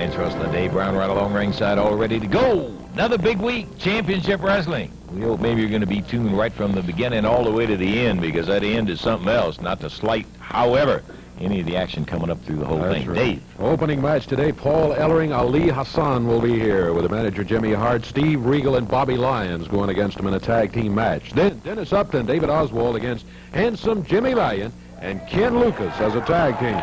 Alliance Wrestling. Dave Brown right along ringside, all ready to go. Another big week, Championship Wrestling. We hope maybe you're going to be tuned right from the beginning all the way to the end, because that end is something else, not to slight, however, any of the action coming up through the whole thing. Right. Dave. Opening match today, Paul Ellering, Ali Hassan will be here with the manager Jimmy Hart, Steve Regal, and Bobby Lyons going against him in a tag team match. Then Dennis Upton, David Oswald against handsome Jimmy Valiant and Ken Lucas as a tag team.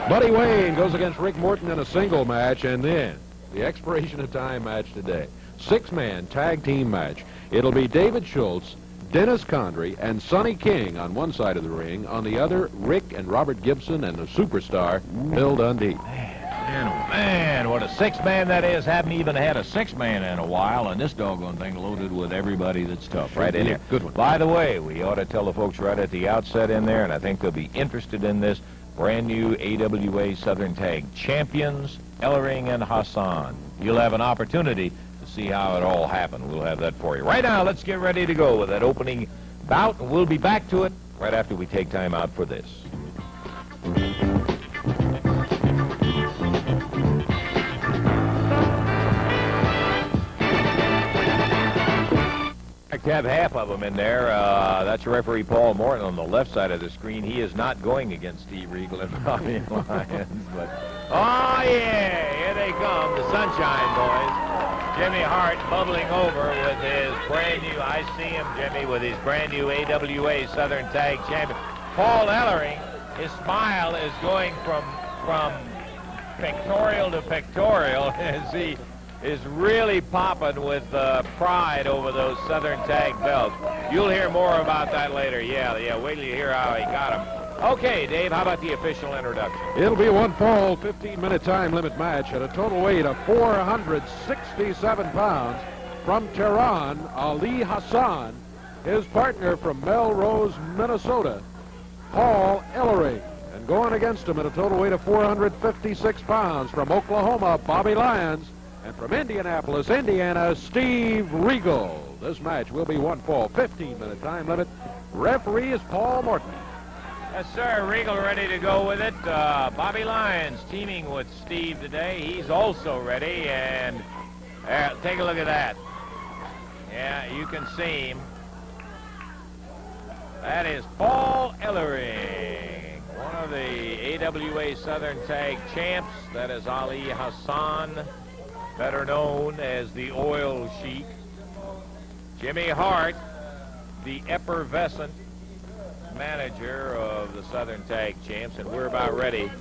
Buddy Wayne goes against Rick Morton in a single match, and then the expiration of time match today. 6-man tag team match. It'll be David Schultz, Dennis Condrey, and Sonny King on one side of the ring. On the other, Rick and Robert Gibson and the superstar, Bill Dundee. Man, oh man, what a 6-man that is. Haven't even had a 6-man in a while, and this doggone thing loaded with everybody that's tough right in here. Good one. By the way, we ought to tell the folks right at the outset in there, and I think they'll be interested in this, brand new AWA Southern Tag Champions, Ellering and Hassan. You'll have an opportunity to see how it all happened. We'll have that for you. Right now, let's get ready to go with that opening bout, and we'll be back to it right after we take time out for this. To have half of them in there. That's referee Paul Morton on the left side of the screen. He is not going against Steve Regal and Bobby Lyons. But oh yeah, here they come, the Sunshine Boys. Jimmy Hart bubbling over with his brand new. I see him, Jimmy, with his brand new AWA Southern Tag Champion. Paul Ellering, his smile is going from pictorial to pictorial as he is really popping with pride over those Southern Tag belts. You'll hear more about that later. Yeah, wait till you hear how he got them. Okay, Dave, how about the official introduction? It'll be one fall, 15-minute time limit match at a total weight of 467 pounds. From Tehran, Ali Hassan. His partner from Melrose, Minnesota, Paul Ellering. And going against him at a total weight of 456 pounds from Oklahoma, Bobby Lyons. And from Indianapolis, Indiana, Steve Regal. This match will be one fall, 15-minute time limit. Referee is Paul Morton. Yes, sir. Regal ready to go with it. Bobby Lyons teaming with Steve today. He's also ready. And take a look at that. Yeah, you can see him. That is Paul Ellering, one of the AWA Southern Tag Champs. That is Ali Hassan, better known as the Oil Sheik. Jimmy Hart, the effervescent manager of the Southern Tag Champs, and we're about ready.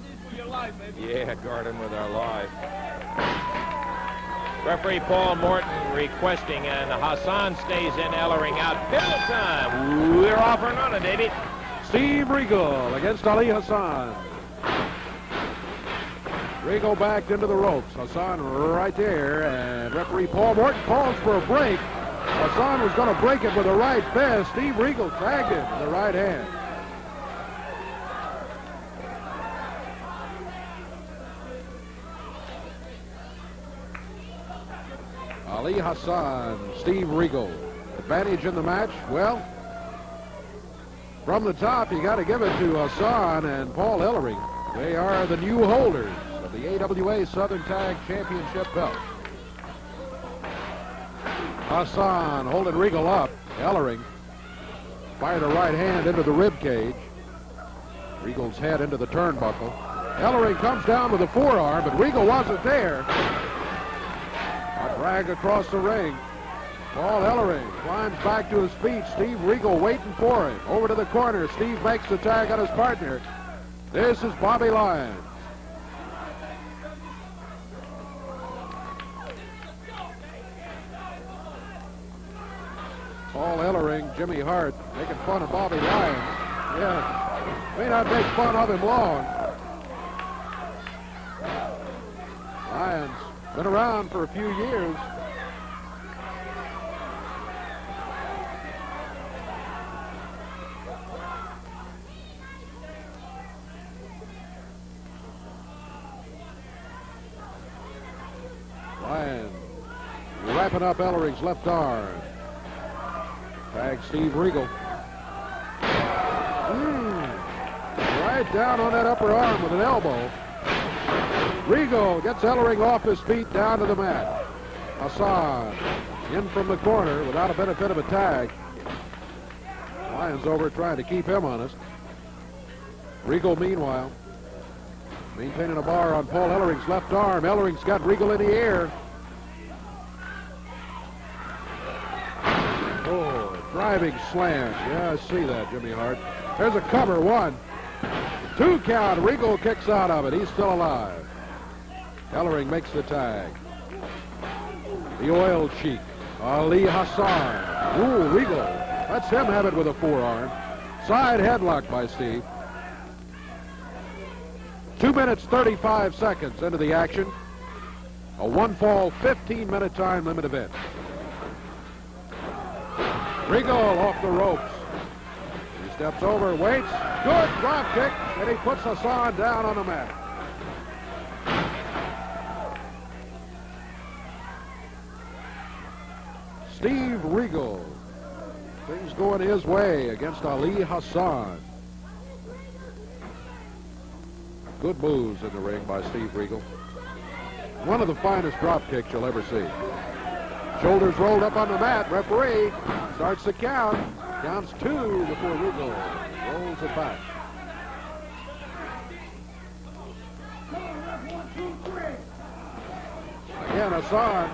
Yeah, guard him with our life. Referee Paul Morton requesting, and Hassan stays in, Ellering out. Bill time. We're off and running, David. Steve Regal against Ali Hassan. Regal backed into the ropes. Hassan right there, and referee Paul Morton calls for a break. Hassan was going to break it with a right fist. Steve Regal tagged him with the right hand. Ali Hassan, Steve Regal. Advantage in the match? Well, from the top, you got to give it to Hassan and Paul Ellering. They are the new holders of the AWA Southern Tag Championship belt. Hassan holding Regal up. Ellering fired a right hand into the rib cage. Regal's head into the turnbuckle. Ellering comes down with a forearm, but Regal wasn't there. A drag across the ring. Paul Ellering climbs back to his feet. Steve Regal waiting for him. Over to the corner. Steve makes the tag on his partner. This is Bobby Lyons. Paul Ellering, Jimmy Hart making fun of Bobby Lyons. Yeah, may not make fun of him long. Lyons been around for a few years. Lyons wrapping up Ellering's left arm. Tag Steve Regal. Right down on that upper arm with an elbow. Regal gets Ellering off his feet down to the mat. Hassan in from the corner without a benefit of a tag. Lyons over trying to keep him honest. Regal, meanwhile, maintaining a bar on Paul Ellering's left arm. Ellering's got Regal in the air. Oh, driving slam. Yeah, I see that, Jimmy Hart. There's a cover, 1. 2 count. Regal kicks out of it. He's still alive. Ellering makes the tag. The oil cheek, Ali Hassan. Ooh, Regal. Lets him have it with a forearm. Side headlock by Steve. 2 minutes, 35 seconds into the action. A 1-fall, 15-minute time limit event. Regal off the ropes. He steps over, waits. Good drop kick, and he puts Hassan down on the mat. Steve Regal. Things going his way against Ali Hassan. Good moves in the ring by Steve Regal. One of the finest drop kicks you'll ever see. Shoulders rolled up on the mat. Referee starts the count. Counts 2 before Regal rolls it back. Again, Hassan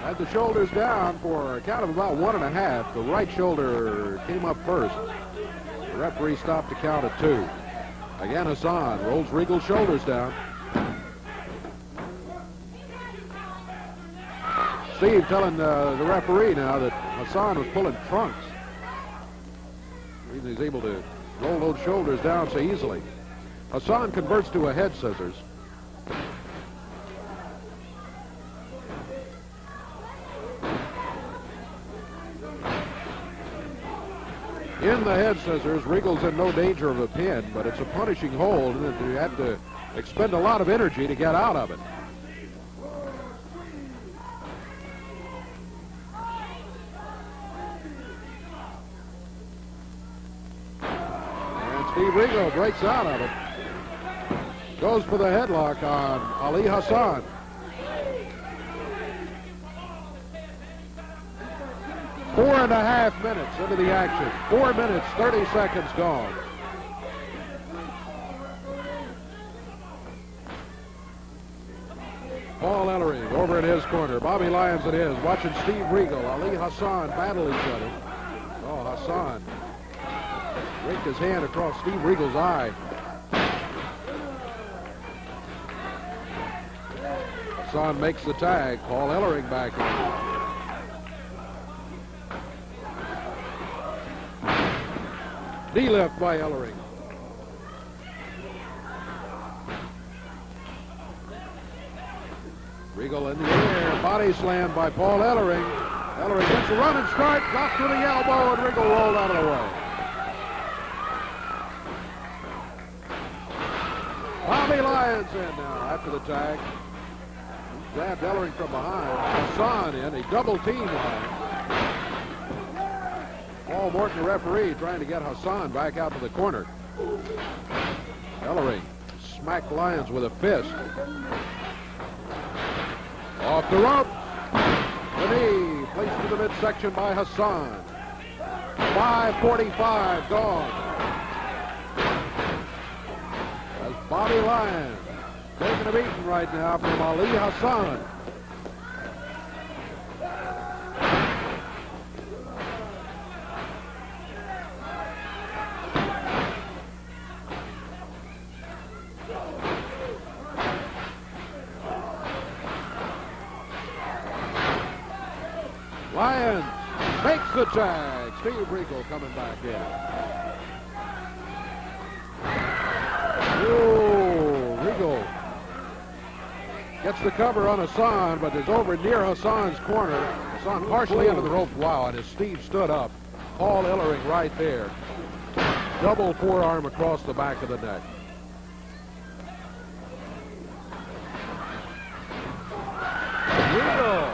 had the shoulders down for a count of about 1.5. The right shoulder came up first. The referee stopped the count at 2. Again, Hassan rolls Regal's shoulders down. Steve telling the referee now that Hassan was pulling trunks. The reason he's able to roll those shoulders down so easily. Hassan converts to a head scissors. In the head scissors, Regal's in no danger of a pin, but it's a punishing hold, and you have to expend a lot of energy to get out of it. And Steve Regal breaks out of it. Goes for the headlock on Ali Hassan. Four and a half minutes into the action. 4 minutes, 30 seconds gone. Paul Ellering over in his corner. Bobby Lyons in his. Watching Steve Regal, Ali Hassan battle each other. Oh, Hassan raked his hand across Steve Regal's eye. Hassan makes the tag. Paul Ellering back in. Knee lift by Ellering. Regal in the air. Body slam by Paul Ellering. Ellering gets a running start. Drops to the elbow, and Regal rolled out of the way. Bobby Lyons in now after the tag. Jabbed Ellering from behind. Hassan in. A double team behind. Paul Morton, the referee, trying to get Hassan back out to the corner. Ellering smacked Lyons with a fist. Off the rope. The knee placed to the midsection by Hassan. 5:45 gone. As Bobby Lyons taking a beating right now from Ali Hassan. Lyons makes the tag. Steve Regal coming back in. Oh, Regal gets the cover on Hassan, but is over near Hassan's corner. Hassan partially under the rope. Wow, and as Steve stood up, Paul Ellering right there. Double forearm across the back of the neck. Regal.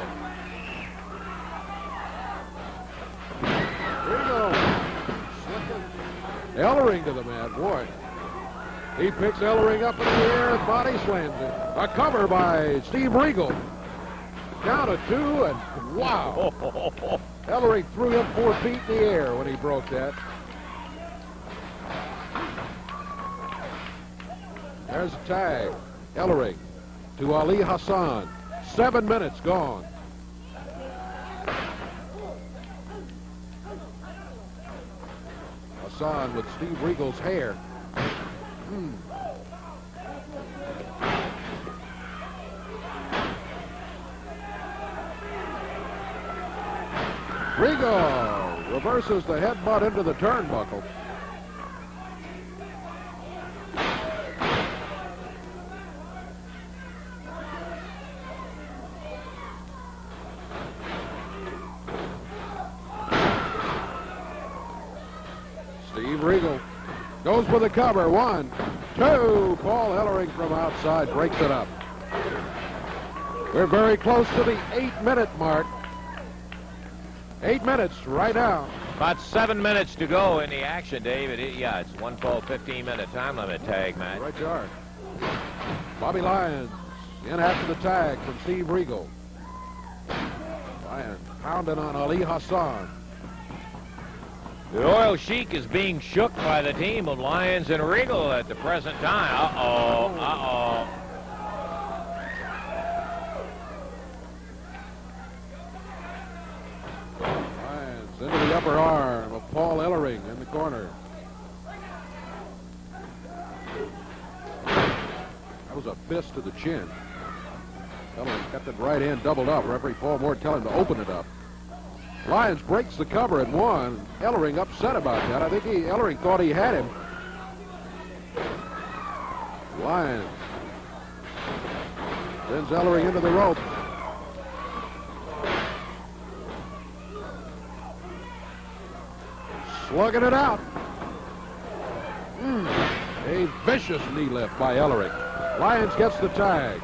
Ellering to the mat, boy. He picks Ellering up in the air and body slams it. A cover by Steve Regal. Down to 2, and wow. Ellering threw him 4 feet in the air when he broke that. There's a tag. Ellering to Ali Hassan. 7 minutes gone. Hassan with Steve Regal's hair. Regal reverses the headbutt into the turnbuckle. Steve Regal goes for the cover. 1, 2. Paul Ellering from outside breaks it up. We're very close to the 8-minute mark. 8 minutes right now. About 7 minutes to go in the action, David. Yeah, it's 15-minute time limit tag match. Right you are. Bobby Lyons in after the tag from Steve Regal. Lyons pounding on Ali Hassan. The Oil Sheik is being shook by the team of Lyons and Regal at the present time. Uh-oh. Lyons into the upper arm of Paul Ellering in the corner. That was a fist to the chin. Ellering kept it right in, doubled up. Referee Paul Moore telling him to open it up. Lyons breaks the cover at 1. Ellering upset about that. I think Ellering thought he had him. Lyons sends Ellering into the rope. Slugging it out. A vicious knee lift by Ellering. Lyons gets the tag.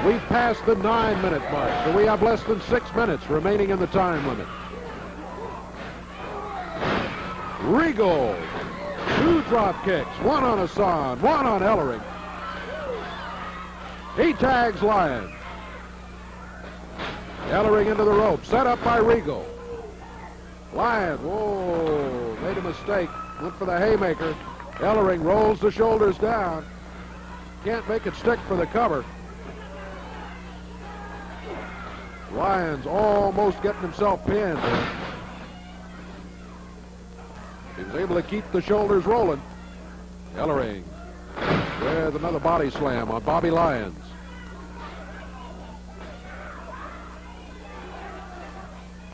We've passed the 9-minute mark, so we have less than 6 minutes remaining in the time limit. Regal, 2 drop kicks, 1 on Hassan, 1 on Ellering. He tags Lyons. Ellering into the rope, set up by Regal. Lyons, whoa, made a mistake, went for the haymaker. Ellering rolls the shoulders down. Can't make it stick for the cover. Lyons almost getting himself pinned. He was able to keep the shoulders rolling. Ellering with another body slam on Bobby Lyons.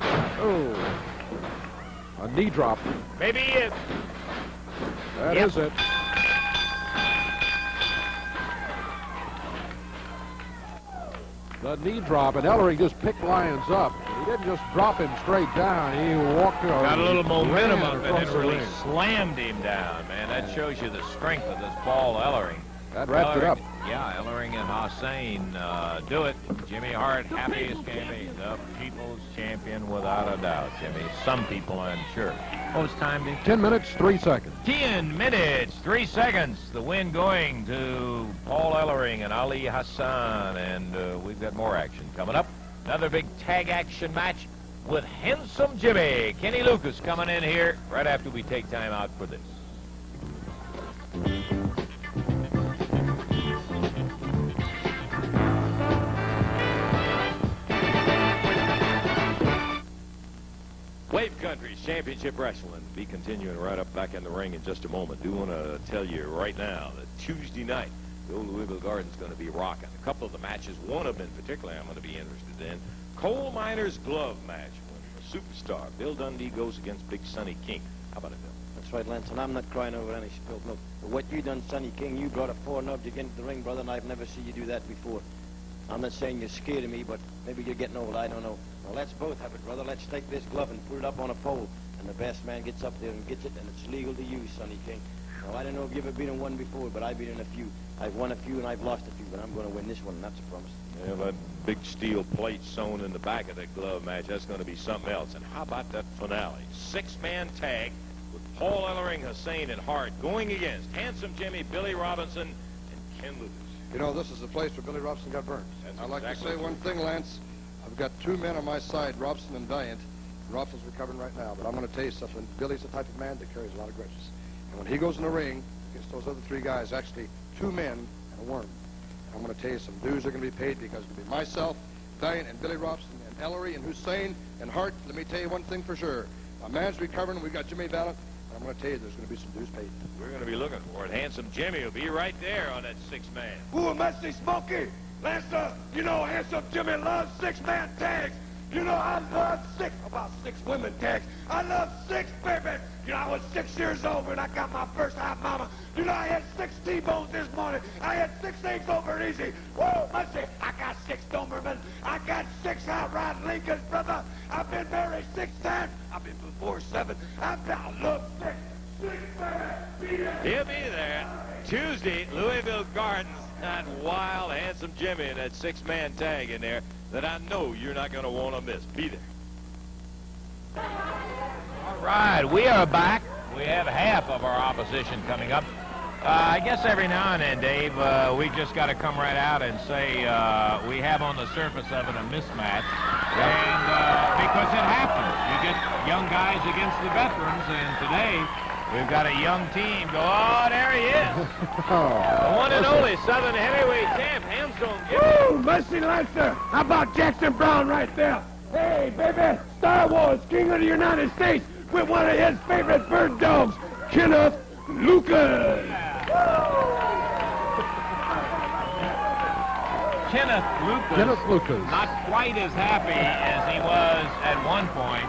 Oh, a knee drop. Maybe it. That is it. The knee drop, and Ellering just picked Lyons up. He didn't just drop him straight down. He walked over. Got a little momentum up and it really ring. slammed him down, man. That shows you the strength of this Paul Ellering. That wrapped it up. Yeah, Ellering and Hossein do it. Jimmy Hart, happy as can be. The people's champion without a doubt, Jimmy. Some people, I'm sure. What was time, Dick? 10 minutes, 3 seconds. 10 minutes, 3 seconds. The win going to Paul Ellering and Ali Hassan. And we've got more action coming up. Another big tag action match with Handsome Jimmy. Kenny Lucas coming in here right after we take time out for this. Wave Country's Championship Wrestling be continuing right up back in the ring in just a moment. Do want to tell you right now that Tuesday night, the old Louisville Garden's going to be rocking. A couple of the matches, one of them in particular I'm going to be interested in. Coal Miner's Glove match. When the superstar Bill Dundee goes against Big Sonny King. How about it, Bill? That's right, Lance, and I'm not crying over any spilled milk. But what you done, Sonny King, you brought a 4-nub to get into the ring, brother, and I've never seen you do that before. I'm not saying you're scared of me, but maybe you're getting old, I don't know. Well, let's both have it, brother. Let's take this glove and put it up on a pole. And the best man gets up there and gets it, and it's legal to use, Sonny King. Now, I don't know if you've ever been in one before, but I've been in a few. I've won a few and I've lost a few, but I'm going to win this one, and that's a promise. Yeah, that big steel plate sewn in the back of that glove match, that's going to be something else. And how about that finale? 6-man tag, with Paul Ellering, Hussein, and Hart going against Handsome Jimmy, Billy Robinson, and Ken Lucas. You know, this is the place where Billy Robson got burned. I'd like to say one thing, Lance. I've got two men on my side, Robson and Dyant. Robson's recovering right now, but I'm going to tell you something. Billy's the type of man that carries a lot of grudges. And when he goes in the ring against those other three guys, actually two men and a worm, I'm going to tell you some dues are going to be paid because it's going to be myself, Dyant, and Billy Robson, and Ellery, and Hussein, and Hart. Let me tell you one thing for sure. My man's recovering. We've got Jimmy Valent. I'm going to tell you there's going to be some dues paid. We're going to be looking for it. Handsome Jimmy will be right there on that six-man. Ooh, Messy Smokey. Lancer, you know Handsome Jimmy loves six-man tags. You know I love about six women tags. I love six, baby. You know, I was 6 years old when I got my first hot mama. You know, I had 6 T-bones this morning. I had 6 eggs over easy. Whoa, Messy, I got 6 Doberman. I got 6 hot rod Lincolns, brother. I've been married 6 times. I've been before 7. I love 6. 6, baby. He'll be there Tuesday, Louisville Gardens. That wild, handsome Jimmy in that six-man tag in there that I know you're not going to want to miss. Be there. All right, we are back. We have half of our opposition coming up. I guess every now and then, Dave, we just got to come right out and say we have on the surface of it a mismatch. And because it happens. You get young guys against the veterans, and today we've got a young team go, oh, there he is. The one and only Southern heavyweight champ, Handsome Jimmy. Woo, Messy Lancer. How about Jackson Brown right there? Hey, baby, Star Wars, King of the United States, with one of his favorite bird dogs, Kenneth Lucas. Kenneth Lucas. Not quite as happy as he was at one point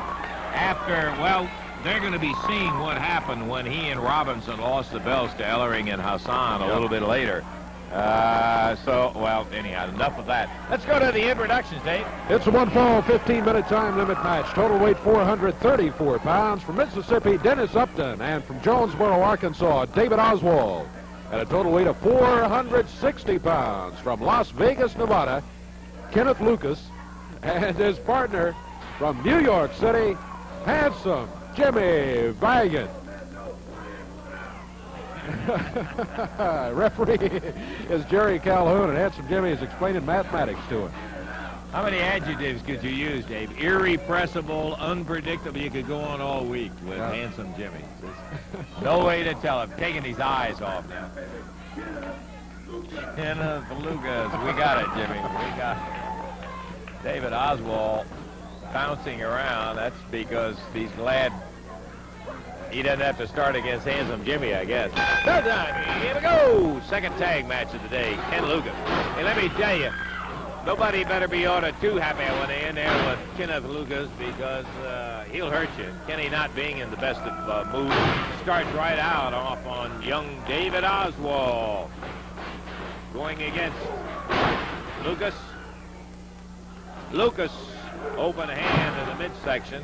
after, well, they're going to be seeing what happened when he and Robinson lost the belts to Ellering and Hassan a little bit later. Well, anyhow, enough of that. Let's go to the introductions, Dave. It's a one-fall, 15-minute time limit match. Total weight 434 pounds. From Mississippi, Dennis Upton. And from Jonesboro, Arkansas, David Oswald. At a total weight of 460 pounds. From Las Vegas, Nevada, Kenneth Lucas. And his partner from New York City, Handsome Jimmy Valiant. Referee is Jerry Calhoun, and Handsome Jimmy is explaining mathematics to him. How many adjectives could you use, Dave? Irrepressible, unpredictable. You could go on all week with Handsome Jimmy. No way to tell him. Taking his eyes off now. Kenneth Lucas. We got it, Jimmy. We got it. David Oswald bouncing around. That's because he's glad he doesn't have to start against Handsome Jimmy, I guess. Third time. Here we go. Second tag match of the day. Ken Lucas. Hey, let me tell you, nobody better be ordered too happy when they're in there with Kenneth Lucas because he'll hurt you. Kenny not being in the best of moods starts right out off on young David Oswald. Going against Lucas. Lucas, open hand in the midsection.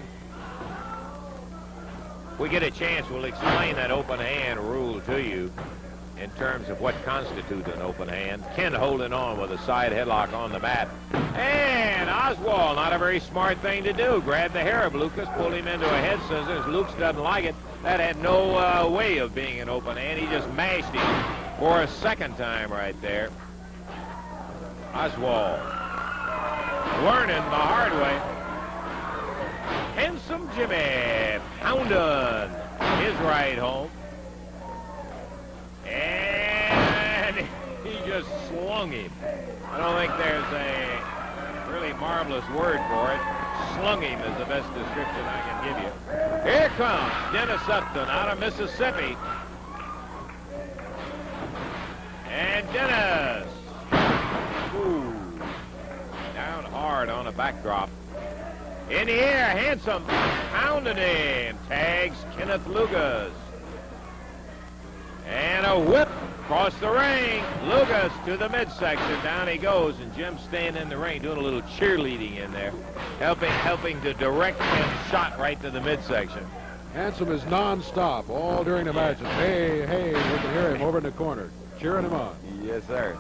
If we get a chance, we'll explain that open hand rule to you in terms of what constitutes an open hand. Ken holding on with a side headlock on the mat. And Oswald, not a very smart thing to do. Grabbed the hair of Lucas, pulled him into a head scissors. Lucas doesn't like it. That had no way of being an open hand. He just mashed him for a second time right there. Oswald learning the hard way. Handsome Jimmy pounding his right home. And he just slung him. I don't think there's a really marvelous word for it. Slung him is the best description I can give you. Here comes Dennis Upton out of Mississippi. And Dennis. Ooh. Down hard on a backdrop. In the air, Handsome pounding him. Tags Kenneth Lucas. And a whip across the ring. Lucas to the midsection. Down he goes, and Jim's staying in the ring, doing a little cheerleading in there, helping to direct Ken's shot right to the midsection. Handsome is non-stop all during the matches. Hey, hey, we can hear him over in the corner, cheering him on. Yes, sir.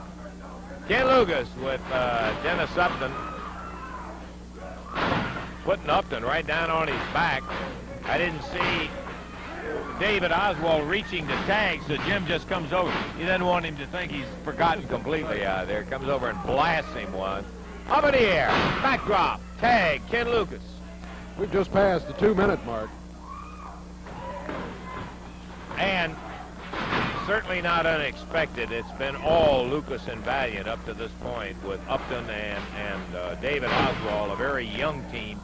Ken Lucas with Dennis Upton. Putting Upton right down on his back. I didn't see David Oswald reaching the tag, so Jim just comes over. He doesn't want him to think he's forgotten completely out of there. Comes over and blasts him one. Up in the air. Backdrop. Tag. Ken Lucas. We've just passed the 2-minute mark. And certainly not unexpected. It's been all Lucas and Valiant up to this point with Upton and David Oswald, a very young team.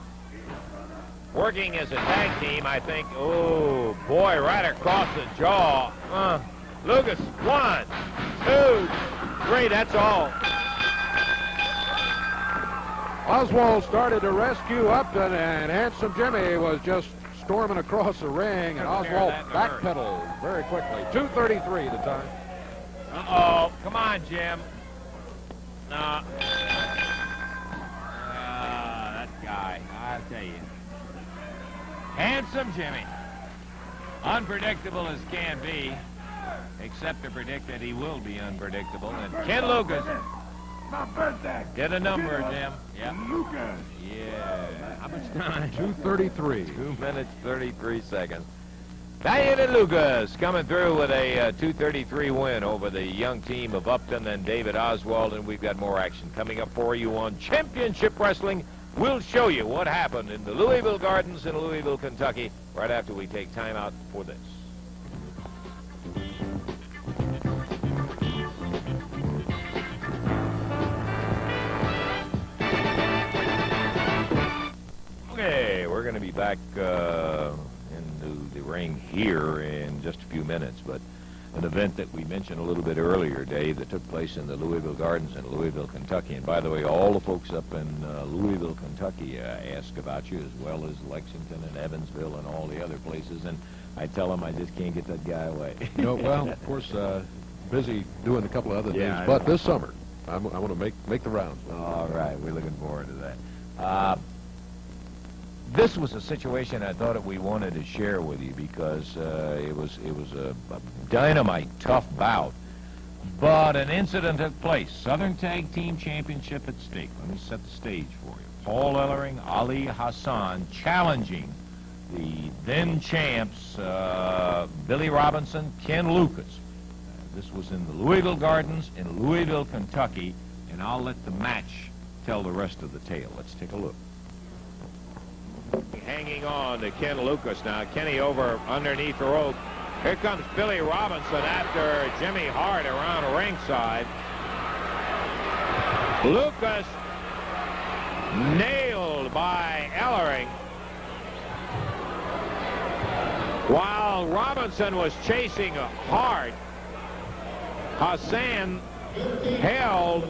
Working as a tag team, I think. Oh, boy, right across the jaw. Lucas, 1, 2, 3, that's all. Oswald started to rescue Upton, and Handsome Jimmy was just storming across the ring, and Oswald backpedaled very quickly. 2:33 the time. Uh-oh. Come on, Jim. No. That guy, I'll tell you. Handsome Jimmy. Unpredictable as can be, except to predict that he will be unpredictable. And Ken Lucas. My birthday. Get a number, Jim. Yeah. Lucas. Yeah. How much time? 2:33. 2 minutes, 33 seconds. Valiant and Lucas coming through with a 2:33 win over the young team of Upton and David Oswald, and we've got more action coming up for you on Championship Wrestling. We'll show you what happened in the Louisville Gardens in Louisville, Kentucky, right after we take time out for this. Okay, we're going to be back into the ring here in just a few minutes, but an event that we mentioned a little bit earlier, Dave, that took place in the Louisville Gardens in Louisville, Kentucky. And by the way, all the folks up in Louisville, Kentucky ask about you, as well as Lexington and Evansville and all the other places. And I tell them I just can't get that guy away. Well, of course, busy doing a couple of other things, I but know. this summer, I want to make the rounds. All right, we're looking forward to that. This was a situation I thought that we wanted to share with you because it was a dynamite, tough bout. But an incident took place. Southern Tag Team Championship at stake. Let me set the stage for you. Paul Ellering, Ali Hassan challenging the then champs Billy Robinson, Ken Lucas. This was in the Louisville Gardens in Louisville, Kentucky, and I'll let the match tell the rest of the tale. Let's take a look. Hanging on to Ken Lucas now. Kenny over underneath the rope. Here comes Billy Robinson after Jimmy Hart around ringside. Lucas nailed by Ellering. While Robinson was chasing Hart, Hassan held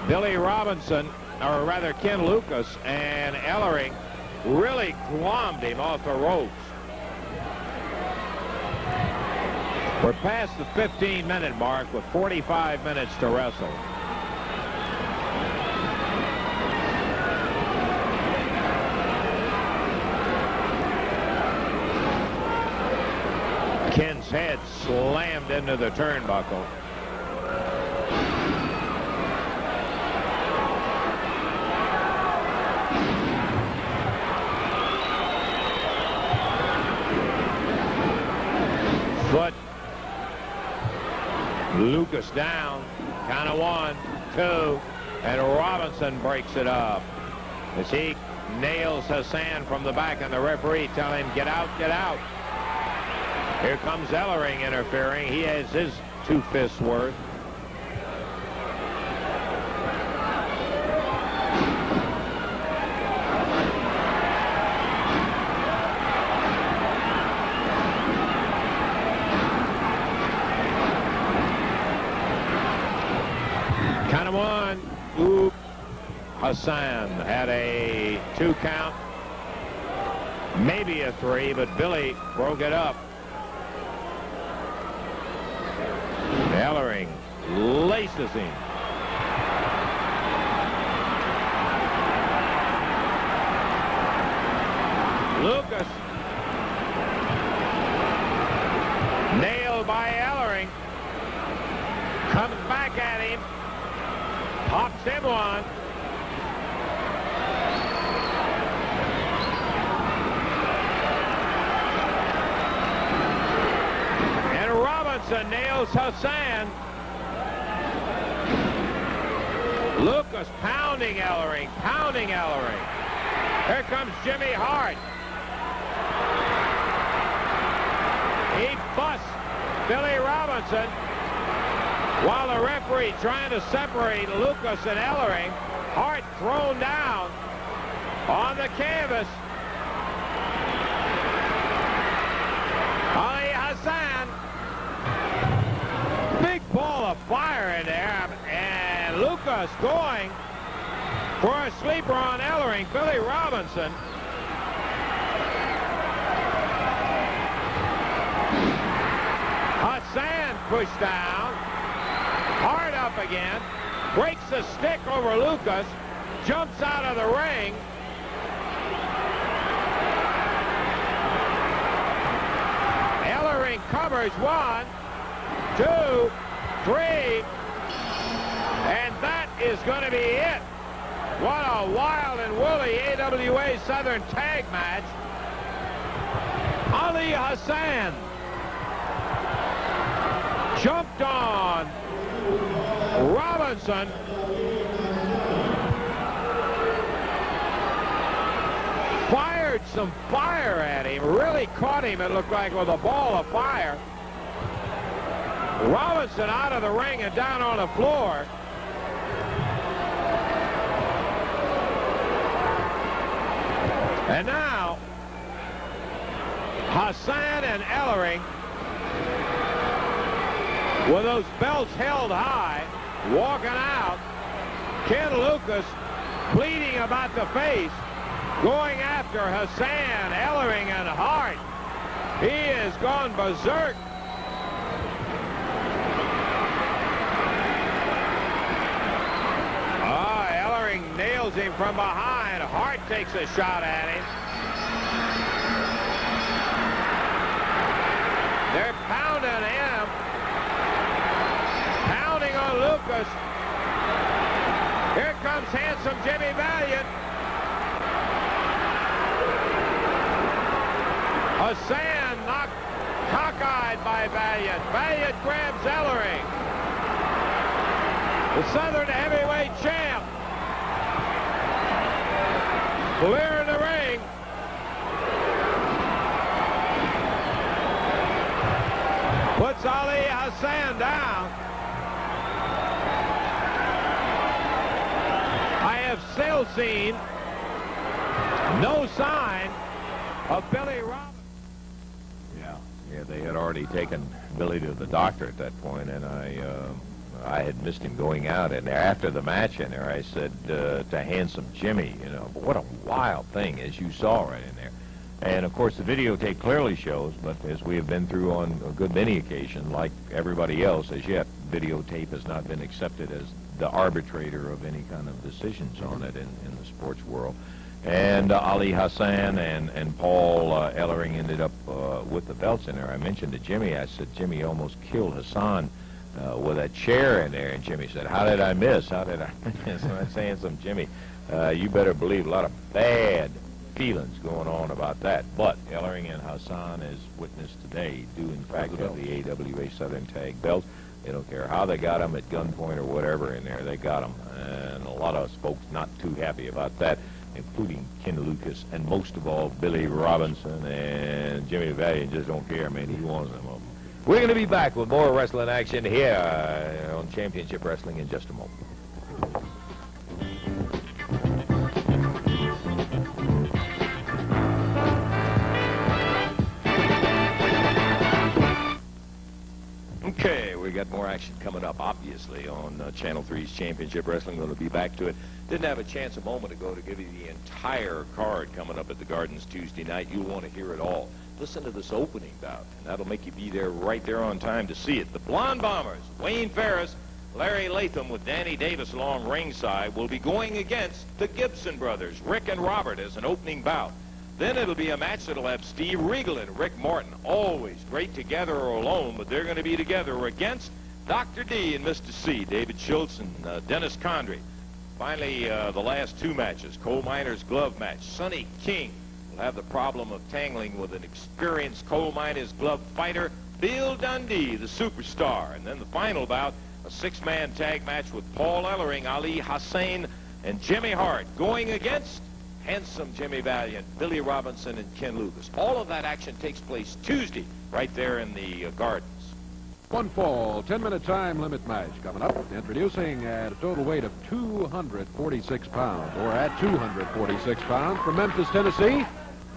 Billy Robinson, or rather Ken Lucas, and Ellering really glommed him off the ropes. We're past the 15-minute mark with 45 minutes to wrestle. Ken's head slammed into the turnbuckle. Foot. Lucas down. Count of 1, 2, and Robinson breaks it up as he nails Hassan from the back, and the referee telling him, get out, get out. Here comes Ellering interfering. He has his 2 fists worth. Count of 1. Oop. Hassan had a 2 count. Maybe a 3, but Billy broke it up. Ellering laces him. Lucas nailed by Ellering. Comes back at him. Pops him one. Robinson nails Hassan. Lucas pounding Ellering, pounding Ellering. Here comes Jimmy Hart. He busts Billy Robinson while the referee trying to separate Lucas and Ellering. Hart thrown down on the canvas. Ali Hassan. Big ball of fire in there. And Lucas going for a sleeper on Ellering. Billy Robinson. Hassan pushed down. Hard up again. Breaks the stick over Lucas. Jumps out of the ring. Ellering covers 1, 2, 3. And that is going to be it. What a wild and woolly AWA Southern Tag match. Ali Hassan jumped on Robinson. Fired some fire at him. Really caught him, it looked like, with a ball of fire. Robinson out of the ring and down on the floor. And now, Hassan and Ellering, with those belts held high, walking out. Ken Lucas bleeding about the face, going after Hassan, Ellering, and Hart. He has gone berserk. Ellering nails him from behind. Hart takes a shot at him. They're pounding him. Pounding on Lucas. Here comes handsome Jimmy Valiant. Hassan knocked cockeyed by Valiant. Valiant grabs Ellering. The Southern heavyweight champ. Clear in the ring. Puts Ali Hassan down. I have still seen no sign of Billy Robinson. Yeah, they had already taken Billy to the doctor at that point, and I had missed him going out. And after the match in there, I said to handsome Jimmy, you know, but what a wild thing, as you saw right in there. And of course, the videotape clearly shows, but as we have been through on a good many occasions, like everybody else, as yet, videotape has not been accepted as the arbitrator of any kind of decisions on it in the sports world. And Ali Hassan and Paul Ellering ended up with the belts in there. I mentioned to Jimmy, I said, Jimmy almost killed Hassan with a chair in there. And Jimmy said, how did I miss? How did I miss? And I'm saying, some Jimmy, you better believe a lot of bad feelings going on about that. But Ellering and Hassan, as witnessed today, do in fact have the AWA Southern Tag belts. They don't care how they got them, at gunpoint or whatever in there, they got them. And a lot of us folks not too happy about that, including Ken Lucas, and most of all, Billy Robinson and Jimmy Valiant just don't care, man. He wants them up. We're going to be back with more wrestling action here on Championship Wrestling in just a moment. Okay, we got more action coming up, obviously, on Channel 3's Championship Wrestling. Going to be back to it. Didn't have a chance a moment ago to give you the entire card coming up at the Gardens Tuesday night. You'll want to hear it all. Listen to this opening bout, and that'll make you be there right there on time to see it. The Blonde Bombers, Wayne Ferris, Larry Latham with Danny Davis along ringside, will be going against the Gibson brothers, Rick and Robert, as an opening bout. Then it'll be a match that'll have Steve Regal and Rick Morton. Always great together or alone, but they're going to be together against Dr. D and Mr. C, David Schultz and Dennis Condrey. Finally, the last two matches, Coal Miners glove match, Sonny King will have the problem of tangling with an experienced coal miner's glove fighter, Bill Dundee, the superstar. And then the final bout, a 6-man tag match with Paul Ellering, Ali Hassan, and Jimmy Hart going against handsome Jimmy Valiant, Billy Robinson, and Ken Lucas. All of that action takes place Tuesday right there in the Gardens. One fall, 10-minute time limit match coming up. Introducing at a total weight of 246 pounds, or at 246 pounds, from Memphis, Tennessee,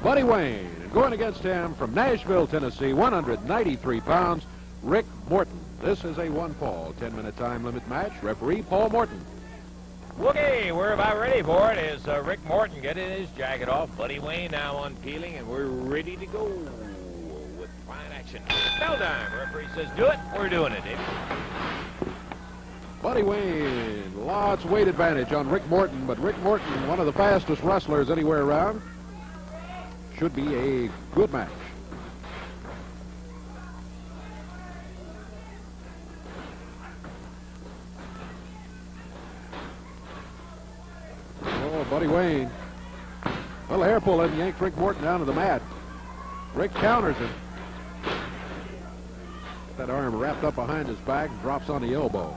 Buddy Wayne. And going against him from Nashville, Tennessee, 193 pounds, Rick Morton. This is a one-fall, 10-minute time limit match. Referee Paul Morton. Okay, we're about ready for it as Rick Morton getting his jacket off. Buddy Wayne now unpeeling, and we're ready to go with fine action. Bell time. Referee says do it. We're doing it, David. Buddy Wayne, lots of weight advantage on Rick Morton, but Rick Morton, one of the fastest wrestlers anywhere around. Should be a good match. Oh, Buddy Wayne. A little hair pull and yanked Rick Morton down to the mat. Rick counters him. Get that arm wrapped up behind his back and drops on the elbow.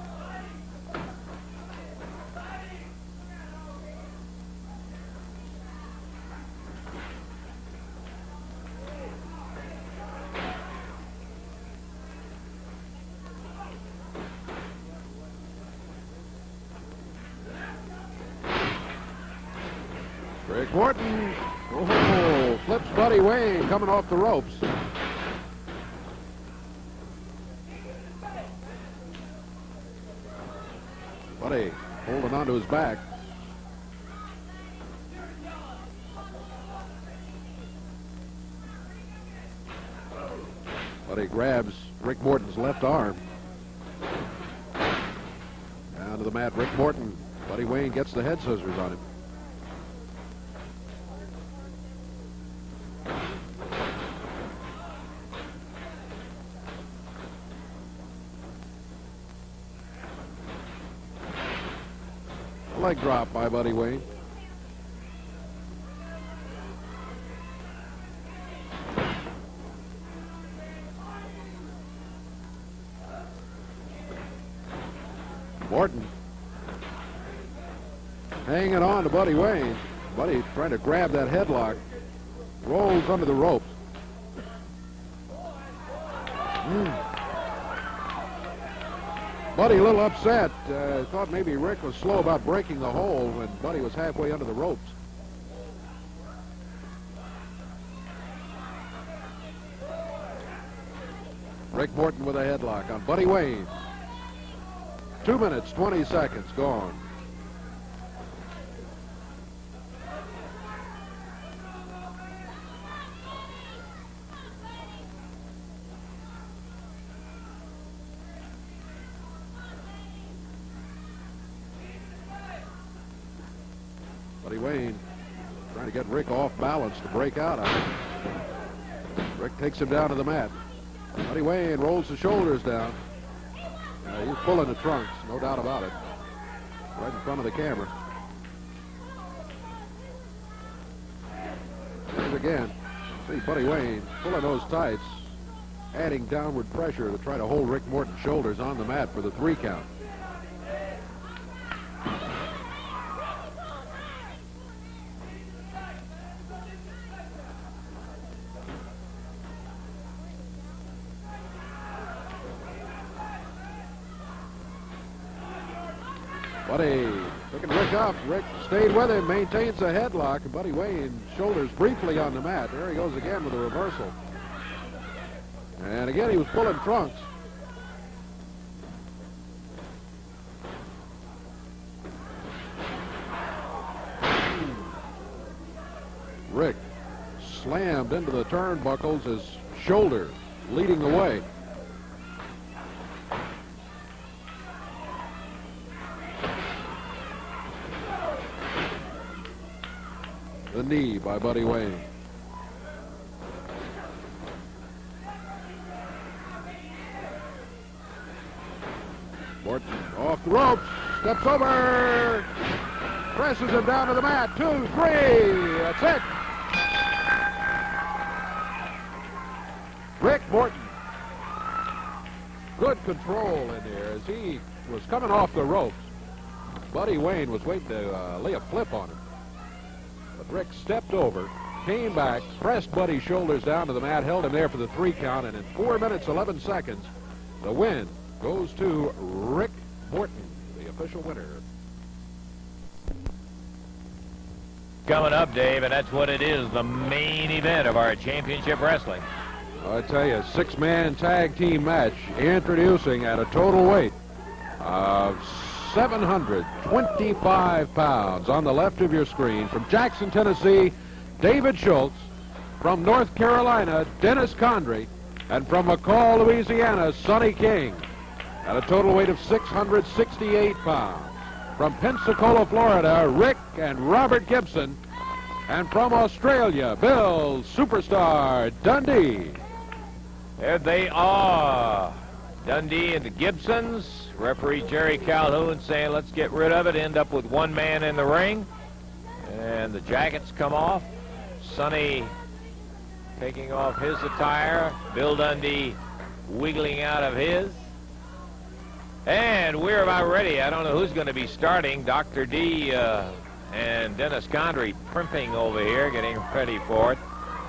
Rick Morton, oh, flips Buddy Wayne coming off the ropes. Buddy holding onto his back. Buddy grabs Rick Morton's left arm. Down to the mat, Rick Morton. Buddy Wayne gets the head scissors on him. Leg drop by Buddy Wayne. Morton hanging on to Buddy Wayne. Buddy trying to grab that headlock. Rolls under the ropes. Buddy a little upset. Thought maybe Rick was slow about breaking the hold when Buddy was halfway under the ropes. Rick Morton with a headlock on Buddy Wayne. 2 minutes, 20 seconds gone. Buddy Wayne trying to get Rick off balance to break out of it. Rick takes him down to the mat. Buddy Wayne rolls the shoulders down. He's pulling the trunks, no doubt about it. Right in front of the camera. Here's again. See Buddy Wayne pulling those tights, adding downward pressure to try to hold Rick Morton's shoulders on the mat for the 3 count. Buddy picking Rick up. Rick stayed with him, maintains a headlock. And Buddy Wayne shoulders briefly on the mat. There he goes again with a reversal. And again, he was pulling trunks. Rick slammed into the turnbuckles, his shoulder leading the way. The knee by Buddy Wayne. Morton off the ropes, steps over, presses him down to the mat. 2, 3, that's it. Morton. Good control in there as he was coming off the ropes. Buddy Wayne was waiting to lay a flip on him. But Rick stepped over, came back, pressed Buddy's shoulders down to the mat, held him there for the 3 count, and in 4 minutes, 11 seconds, the win goes to Rick Morton, the official winner. Coming up, Dave, and that's what it is, the main event of our championship wrestling. I tell you, 6-man tag team match, introducing at a total weight of 725 pounds. On the left of your screen, from Jackson, Tennessee, David Schultz. From North Carolina, Dennis Condrey. And from McCall, Louisiana, Sonny King. At a total weight of 668 pounds. From Pensacola, Florida, Rick and Robert Gibson. And from Australia, Bill Superstar Dundee. There they are. Dundee and the Gibsons. Referee Jerry Calhoun saying, let's get rid of it, end up with 1 man in the ring. And the jackets come off. Sonny taking off his attire. Bill Dundee wiggling out of his. And we're about ready. I don't know who's going to be starting. Dr. D and Dennis Condrey primping over here, getting ready for it.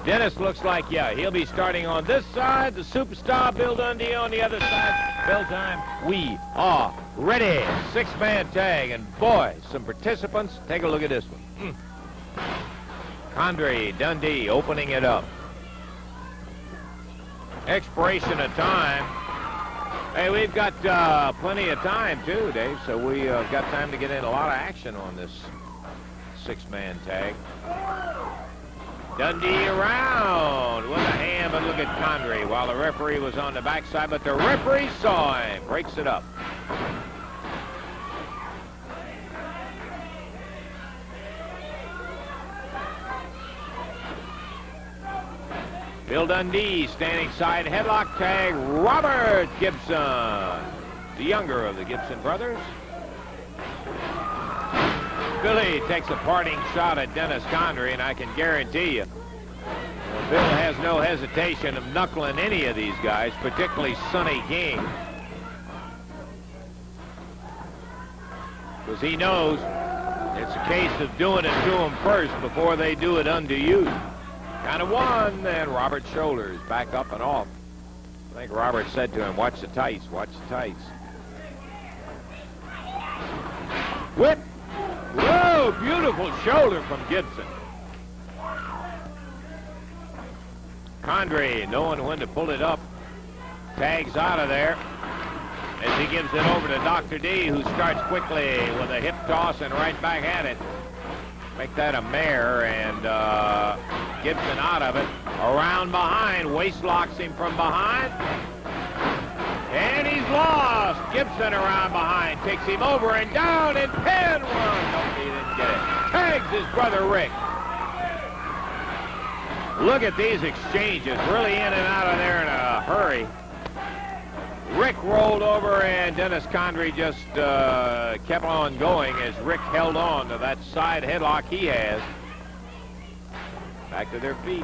Dennis looks like, yeah, he'll be starting on this side. The superstar, Bill Dundee, on the other side. Bell time. We are ready. 6-man tag. And, boy, some participants. Take a look at this one. Condrey, Dundee opening it up. Expiration of time. Hey, we've got plenty of time, too, Dave. So we've got time to get in a lot of action on this 6-man tag. Dundee around with a hand, but look at Condrey while the referee was on the backside, but the referee saw him. Breaks it up. Bill Dundee standing side headlock tag. Robert Gibson, the younger of the Gibson brothers. Billy takes a parting shot at Dennis Condrey, and I can guarantee you, Bill has no hesitation of knuckling any of these guys, particularly Sonny King. Because he knows it's a case of doing it to them first before they do it unto you. Kind of one, and Robert's shoulders back up and off. I think Robert said to him, watch the tights, watch the tights. Whip! Whoa, beautiful shoulder from Gibson. Condrey, knowing when to pull it up, tags out of there as he gives it over to Dr. D, who starts quickly with a hip toss and right back at it. Make that a mare, and Gibson out of it. Around behind, waist locks him from behind. And he's lost. Gibson around behind, takes him over and down and pin one. Nope, he didn't get it. Tags his brother Rick. Look at these exchanges, really in and out of there in a hurry. Rick rolled over and Dennis Condrey just kept on going as Rick held on to that side headlock he has. Back to their feet.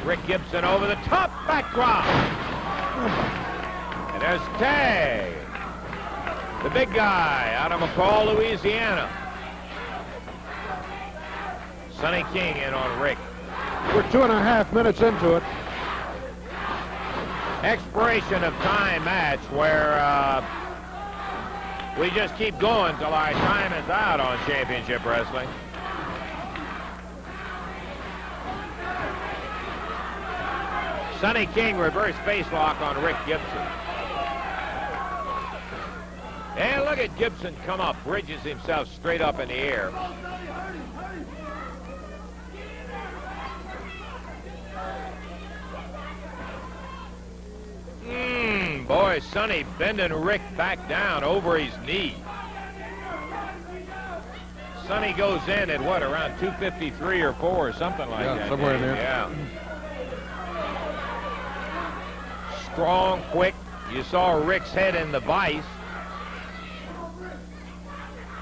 Rick Gibson over the top, backdrop. And there's tag. The big guy out of McCall, Louisiana. Sonny King in on Rick. We're 2.5 minutes into it. Expiration of time match where we just keep going till our time is out on Championship Wrestling. Sonny King reverse face lock on Rick Gibson. And look at Gibson come up, bridges himself straight up in the air. Boy, Sonny bending Rick back down over his knee. Sonny goes in at what, around 253 or 4 or something like that. Somewhere in there. Yeah. Strong, quick. You saw Rick's head in the vise.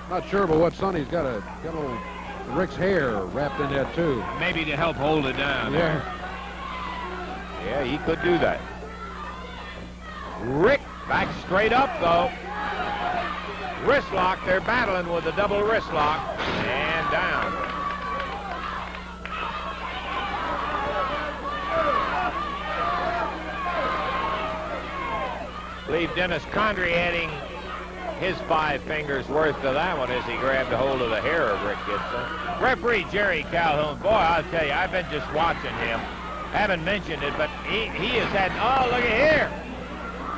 Not sure about what Sonny's got a little Rick's hair wrapped in there, too. Maybe to help hold it down. Yeah. Yeah, he could do that. Rick back straight up, though. Wrist lock. They're battling with a double wrist lock. And down. I believe Dennis Condrey adding his 5 fingers worth to that one as he grabbed a hold of the hair of Rick Gibson. Referee Jerry Calhoun, boy, I'll tell you, I've been just watching him. Haven't mentioned it, but he has had, oh, look at here.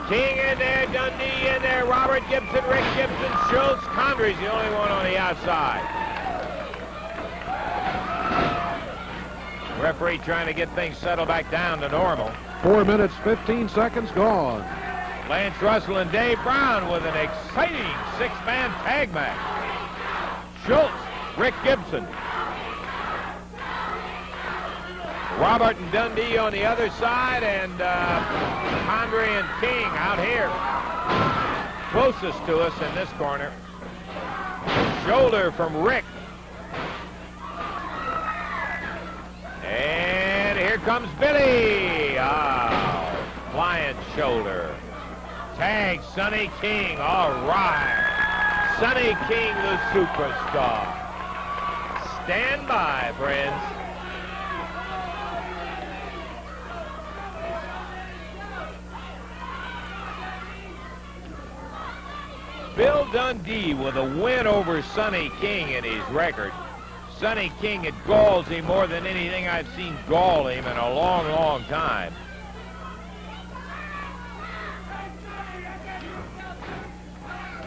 King in there, Dundee in there, Robert Gibson, Rick Gibson, Schultz. Condrey's the only one on the outside. Referee trying to get things settled back down to normal. 4 minutes, 15 seconds gone. Lance Russell and Dave Brown with an exciting 6-man tag match. Schultz, Rick Gibson. Robert and Dundee on the other side, and Condrey and King out here. Closest to us in this corner. Shoulder from Rick. And here comes Billy. Flying shoulder. Tag, Sonny King. All right. Sonny King, the superstar. Stand by, friends. Bill Dundee with a win over Sonny King in his record. Sonny King, it galls him more than anything I've seen gall him in a long, long time.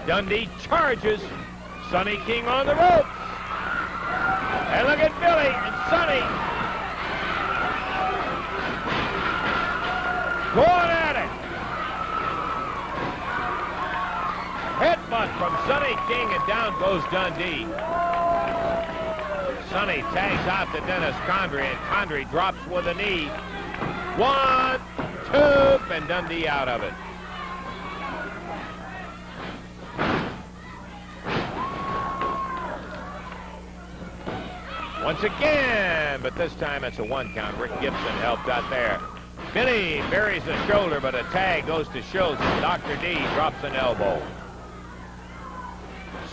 Dundee charges. Sonny King on the ropes. And look at Billy and Sonny. Going at it. Headbutt from Sonny King, and down goes Dundee. Sonny tags out to Dennis Condrey, and Condrey drops with a knee. 1, 2, and Dundee out of it. Once again, but this time it's a 1 count. Rick Gibson helped out there. Billy buries the shoulder, but a tag goes to Schultz. Dr. D drops an elbow.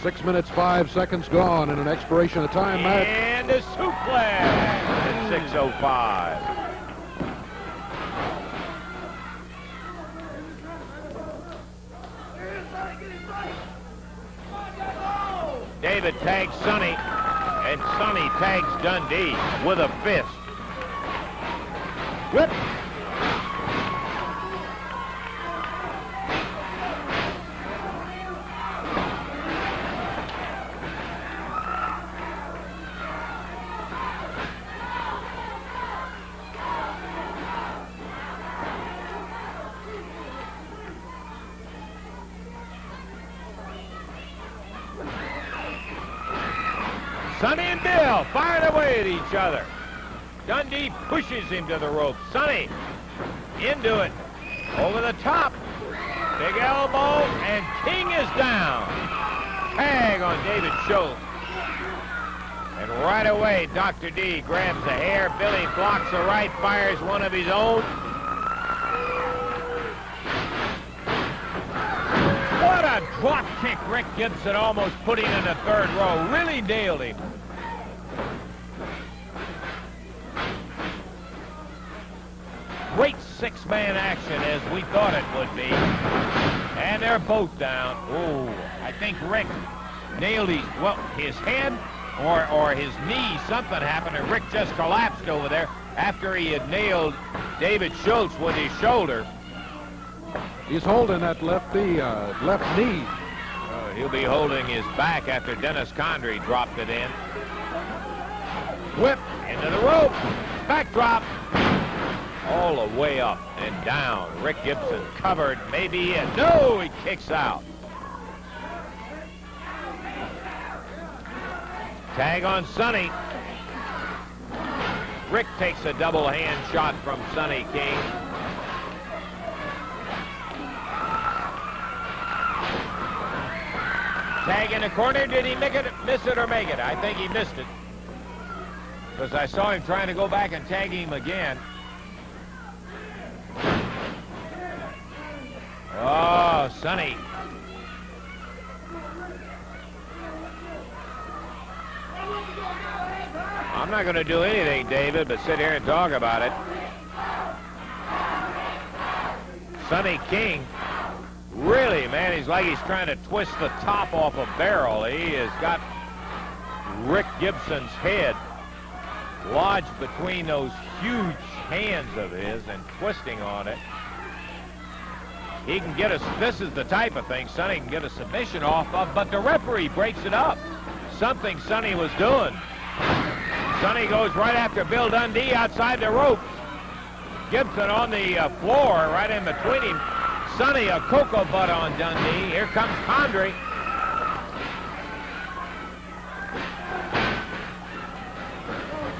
6 minutes, 5 seconds gone, and an expiration of time match. And a suplex at 6:05. David tags Sonny, and Sonny tags Dundee with a fist. Whip. Sonny and Bill firing away at each other. Dundee pushes him to the rope. Sonny into it. Over the top. Big elbow, and King is down. Tag on David Schultz. And right away, Dr. D grabs the hair. Billy blocks the right, fires one of his own. What a drop kick. Rick Gibson almost put him in the 3rd row. Really nailed him. Great 6-man action as we thought it would be. And they're both down. Oh, I think Rick nailed his head or his knee. Something happened, and Rick just collapsed over there after he had nailed David Schultz with his shoulder. He's holding that left knee. He'll be holding his back after Dennis Condrey dropped it in. Whip into the rope. Backdrop. All the way up and down. Rick Gibson covered, maybe, and no, he kicks out. Tag on Sonny. Rick takes a double hand shot from Sonny King. Tag in the corner. Did he miss it or make it? I think he missed it. because I saw him trying to go back and tag him again. Oh, Sonny. I'm not going to do anything, David, but sit here and talk about it. Sonny King, really, man, he's like he's trying to twist the top off a barrel. He has got Rick Gibson's head lodged between those huge hands of his and twisting on it. He can get this is the type of thing Sonny can get a submission off of, but the referee breaks it up. Something Sonny was doing. Sonny goes right after Bill Dundee outside the ropes. Gibson on the floor right in between him. Sonny a cocoa butt on Dundee. Here comes Condrey.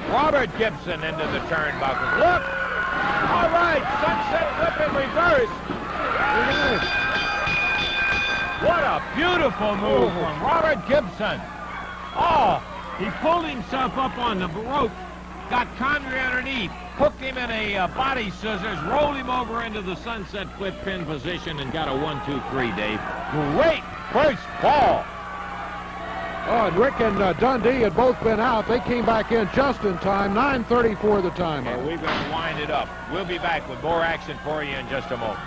Robert Gibson into the turnbuckle. Look! All right, sunset flip in reverse. What a beautiful move from Robert Gibson. Oh, he pulled himself up on the rope, got Condrey underneath, hooked him in a body scissors, rolled him over into the sunset flip pin position, and got a 1-2-3, Dave. Great first fall. Oh, and Rick and Dundee had both been out. They came back in just in time. 9:34 the time. And we're going to wind it up. We'll be back with more action for you in just a moment.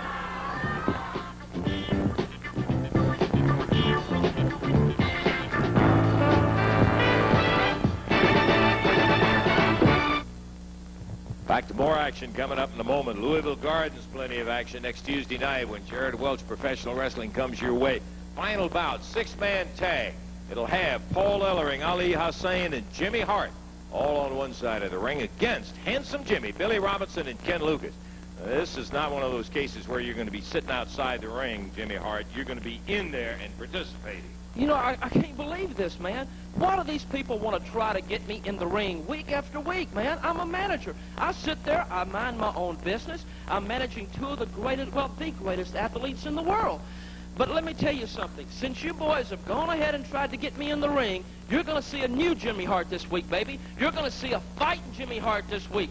Back to more action coming up in a moment. Louisville Gardens, plenty of action next Tuesday night when Jared Welch Professional Wrestling comes your way. Final bout, six-man tag. It'll have Paul Ellering, Ali Hassan, and Jimmy Hart all on one side of the ring against Handsome Jimmy, Billy Robinson, and Ken Lucas. This is not one of those cases where you're going to be sitting outside the ring, Jimmy Hart. You're going to be in there and participating. You know, I can't believe this, man. Why do these people want to try to get me in the ring week after week, man? I'm a manager. I sit there, I mind my own business. I'm managing two of the greatest, well, the greatest athletes in the world. But let me tell you something. Since you boys have gone ahead and tried to get me in the ring, you're going to see a new Jimmy Hart this week, baby. You're going to see a fighting Jimmy Hart this week.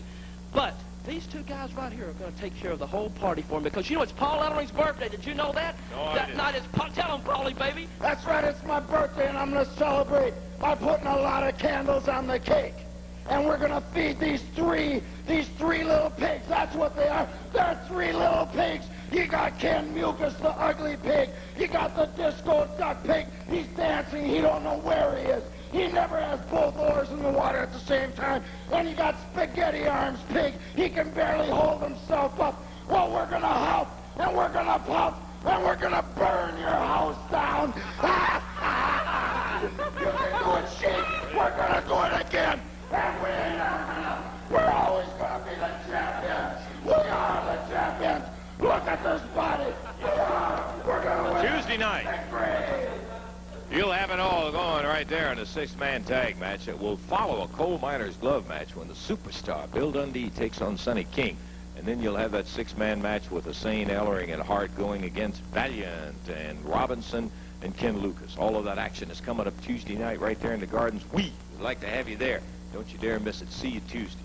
But these two guys right here are going to take care of the whole party for me because, you know, it's Paul Ellering's birthday. Did you know that? No, That night is tell him, Paulie, baby. That's right, it's my birthday, and I'm going to celebrate by putting a lot of candles on the cake. And we're going to feed these three little pigs. That's what they are. They're three little pigs. You got Ken Mucus, the ugly pig. You got the disco duck pig. He's dancing. He don't know where he is. He never has both oars in the water at the same time. And you got Spaghetti Arms pig. He can barely hold himself up. Well, we're going to huff, and we're going to puff, and we're going to burn your house down. You can do it, Sheik. We're going to do it again. And we ain't ever gonna. We're always going to be the champions. We are the champions. Look at this body. We're going to win. Tuesday night. You'll have it all going right there in a six-man tag match that will follow a coal miner's glove match when the superstar Bill Dundee takes on Sonny King. And then you'll have that six-man match with Hussein, Ellering, and Hart going against Valiant and Robinson and Ken Lucas. All of that action is coming up Tuesday night right there in the Gardens. We'd like to have you there. Don't you dare miss it. See you Tuesday.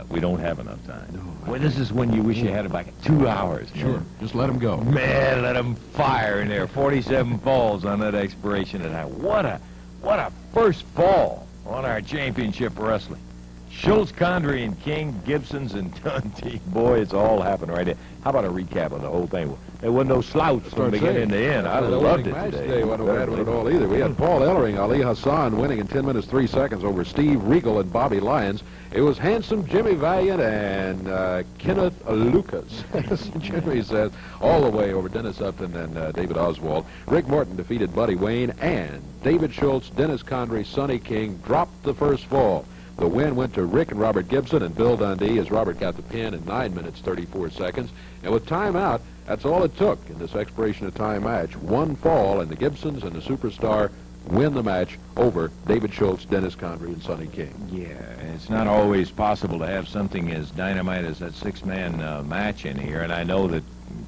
We don't have enough time. No. Well, this is when you wish you had about 2 hours. Sure. Man. Just let him go. Man, let him fire in there. 47 falls on that expiration tonight. What a first fall on our championship wrestling. Schultz, Condrey, and King, Gibsons, and Dundee. Boy, it's all happened right there. How about a recap of the whole thing? There wasn't no slouch from beginning to end. I loved it today. Wasn't bad at all either. We had Paul Ellering, Ali Hassan winning in 10 minutes 3 seconds over Steve Regal and Bobby Lyons. It was Handsome Jimmy Valiant and Kenneth Lucas, as Jimmy says, all the way over Dennis Upton and David Oswald. Rick Morton defeated Buddy Wayne, and David Schultz, Dennis Condrey, Sonny King dropped the first fall. The win went to Rick and Robert Gibson and Bill Dundee as Robert got the pin in 9 minutes 34 seconds. And with timeout, that's all it took in this expiration of time match. One fall, and the Gibsons and the Superstar win the match over David Schultz, Dennis Condrey, and Sonny King. Yeah, it's not always possible to have something as dynamite as that six-man match in here, and I know that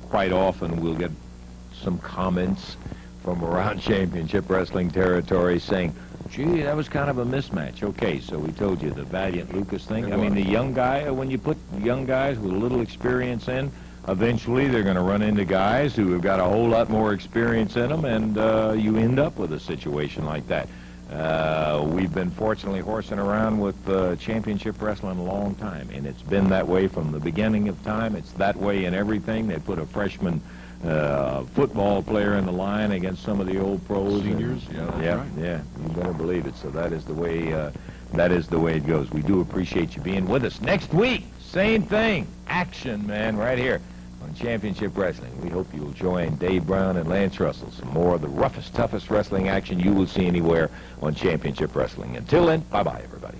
quite often we'll get some comments from around championship wrestling territory saying, Gee, that was kind of a mismatch. Okay, so we told you the Valiant Lucas thing. I mean, the young guy, when you put young guys with a little experience in, eventually they're going to run into guys who have got a whole lot more experience in them, and you end up with a situation like that. We've been fortunately horsing around with championship wrestling a long time, and it's been that way from the beginning of time. It's that way in everything. They put a freshman football player in the line against some of the old pros. Seniors, Yeah, you better believe it. So that is the way it goes. We do appreciate you being with us. Next week, same thing. Action, man, right here on Championship Wrestling. We hope you will join Dave Brown and Lance Russell. Some more of the roughest, toughest wrestling action you will see anywhere on Championship Wrestling. Until then, bye-bye, everybody.